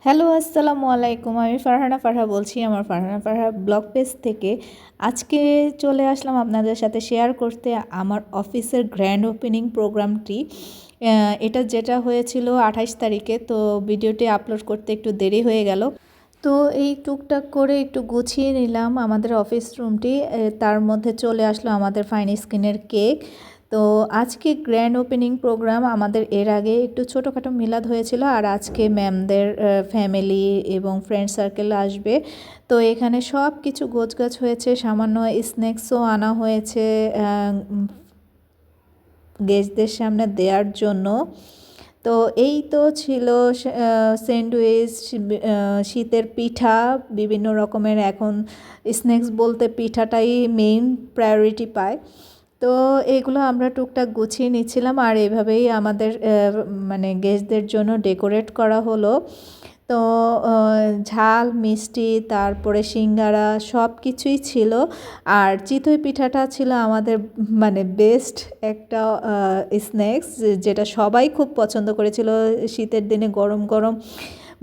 Hello আসসালামু আলাইকুম। আমি ফারহানা ফারহা বলছি আমার ফারহানা ফারহা ব্লগ পেজ থেকে। আজকে চলে আসলাম আপনাদের সাথে শেয়ার করতে আমার অফিসের গ্র্যান্ড ওপেনিং প্রোগ্রামটি। এটা যেটা হয়েছিল 28 তারিখে, তো ভিডিওটি আপলোড করতে একটু দেরি হয়ে গেল। তো এই টুকটাক করে একটু গুছিয়ে নিলাম আমাদের অফিস রুমটি। তার মধ্যে চলে আসলো আমাদের ফাইন স্কিনের কেক। তো আজকে গ্র্যান্ড ওপেনিং প্রোগ্রাম, আমাদের এর আগে একটু ছোটোখাটো মিলাদ হয়েছিল, আর আজকে ম্যামদের ফ্যামিলি এবং ফ্রেন্ড সার্কেল আসবে। তো এখানে সব কিছু গোছগাছ হয়েছে, সামান্য স্ন্যাক্সও আনা হয়েছে গেস্টদের সামনে দেওয়ার জন্য। তো এই তো ছিল স্যান্ডউইচ, শীতের পিঠা, বিভিন্ন রকমের। এখন স্ন্যাক্স বলতে পিঠাটাই মেইন প্রায়োরিটি পায়। তো এগুলো আমরা টুকটাক গুছিয়ে নিচ্ছিলাম, আর এভাবেই আমাদের মানে গেস্টদের জন্য ডেকোরেট করা হলো। তো ঝাল মিষ্টি, তারপরে সিঙ্গারা, সব কিছুই ছিল। আর চিতই পিঠাটা ছিল আমাদের মানে বেস্ট একটা স্ন্যাক্স, যেটা সবাই খুব পছন্দ করেছিল। শীতের দিনে গরম গরম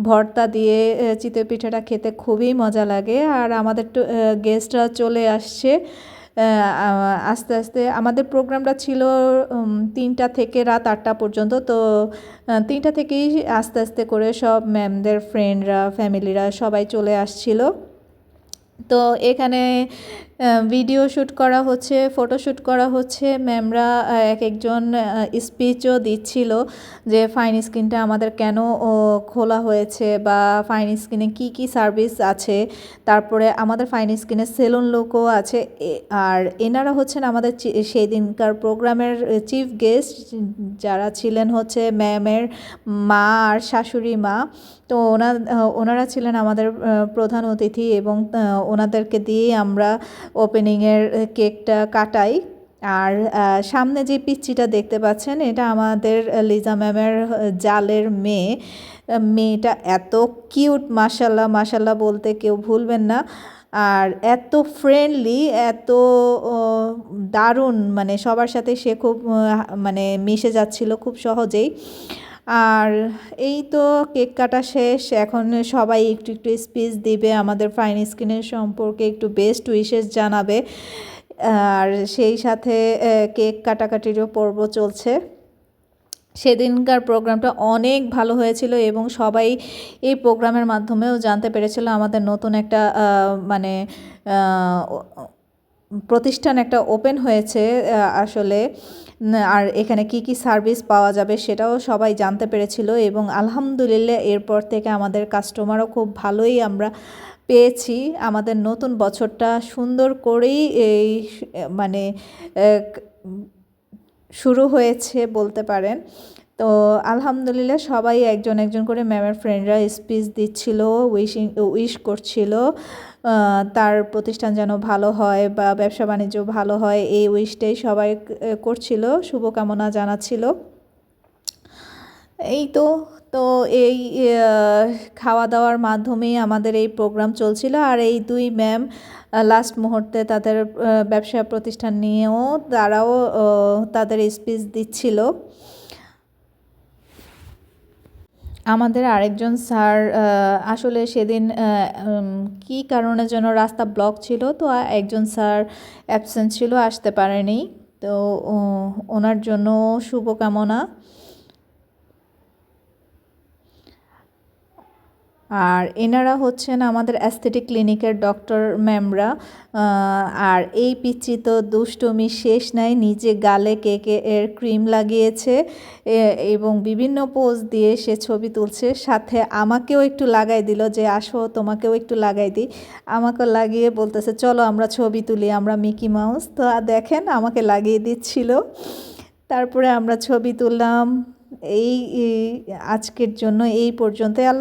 ভর্তা দিয়ে চিতই পিঠাটা খেতে খুবই মজা লাগে। আর আমাদের তো গেস্টরা চলে আসছে আস্তে আস্তে। আমাদের প্রোগ্রামটা ছিল 3টা থেকে রাত 8টা পর্যন্ত। তো 3টা থেকেই আস্তে আস্তে করে সব ম্যামদের ফ্রেন্ডরা, ফ্যামিলিরা সবাই চলে আসছিল। তো এখানে ভিডিও শ্যুট করা হচ্ছে, ফটোশ্যুট করা হচ্ছে। ম্যামরা এক একজন স্পিচও দিচ্ছিল যে ফাইন স্কিনটা আমাদের কেন খোলা হয়েছে, বা ফাইন স্কিনে কি কি সার্ভিস আছে। তারপরে আমাদের ফাইন স্কিনে সেলুন লোকও আছে। আর এনারা হচ্ছেন আমাদের সেই দিনকার প্রোগ্রামের চিফ গেস্ট, যারা ছিলেন হচ্ছে ম্যামের মা আর শাশুড়ি মা। তো ওনারা ছিলেন আমাদের প্রধান অতিথি, এবং ওনাদেরকে দিয়েই আমরা ওপেনিংয়ের কেকটা কাটাই। আর সামনে যে পিচ্চিটা দেখতে পাচ্ছেন, এটা আমাদের লিজা ম্যামের জালের মেয়ে। মেয়েটা এত কিউট, মাশাল্লাহ মাশাল্লাহ বলতে কেউ ভুলবেন না। আর এত ফ্রেন্ডলি, এত দারুণ, মানে সবার সাথে সে খুব মানে মিশে যাচ্ছিল খুব সহজেই। আর এই তো কেক কাটা শেষ, এখন সবাই একটু একটু স্পিচ দিবে, আমাদের ফাইন স্কিনের সম্পর্কে একটু বেস্ট উইশেস জানাবে। আর সেই সাথে কেক কাটাকাটিরও পর্ব চলছে। সেদিনকার প্রোগ্রামটা অনেক ভালো হয়েছিল, এবং সবাই এই প্রোগ্রামের মাধ্যমেও জানতে পেরেছিল আমাদের নতুন একটা মানে প্রতিষ্ঠান একটা ওপেন হয়েছে আসলে। আর এখানে কি কি সার্ভিস পাওয়া যাবে সেটাও সবাই জানতে পেরেছিল, এবং আলহামদুলিল্লাহ এরপর থেকে আমাদের কাস্টমারও খুব ভালোই আমরা পেয়েছি। আমাদের নতুন বছরটা সুন্দর করেই এই মানে শুরু হয়েছে বলতে পারেন। তো আলহামদুলিল্লাহ সবাই একজন একজন করে ম্যামের ফ্রেন্ডরা স্পিচ দিচ্ছিল, উইশ করছিল তার প্রতিষ্ঠান যেন ভালো হয় বা ব্যবসা বাণিজ্য ভালো হয়, এই উইশটাই সবাই করছিল, শুভকামনা জানাচ্ছিল। এই তো তো এই খাওয়া দাওয়ার মাধ্যমেই আমাদের এই প্রোগ্রাম চলছিল। আর এই দুই ম্যাম লাস্ট মুহূর্তে তাদের ব্যবসা প্রতিষ্ঠান নিয়েও তারাও তাদের স্পিচ দিচ্ছিল। আমাদের আরেকজন স্যার আসলে সেদিন কি কারণে যেন রাস্তা ব্লক ছিল, তো একজন স্যার অ্যাবসেন্ট ছিল, আসতে পারেনি। তো ওনার জন্য শুভকামনা। আর এনারা হচ্ছেন আমাদের অ্যাস্থেটিক ক্লিনিকের ডক্টর ম্যামরা। আর এই পিচ্চি তো দুষ্টুমি শেষ নাই, নিজে গালে কেকে এর ক্রিম লাগিয়েছে এবং বিভিন্ন পোজ দিয়ে সে ছবি তুলছে। সাথে আমাকেও একটু লাগাই দিল যে আসো তোমাকেও একটু লাগাই দিই। আমাকে লাগিয়ে বলতেছে চলো আমরা ছবি তুলি, আমরা মিকি মাউস। তো দেখেন আমাকে লাগিয়ে দিচ্ছিল, তারপরে আমরা ছবি তুললাম। এই আজকের জন্য এই পর্যন্ত। আল্লাহ।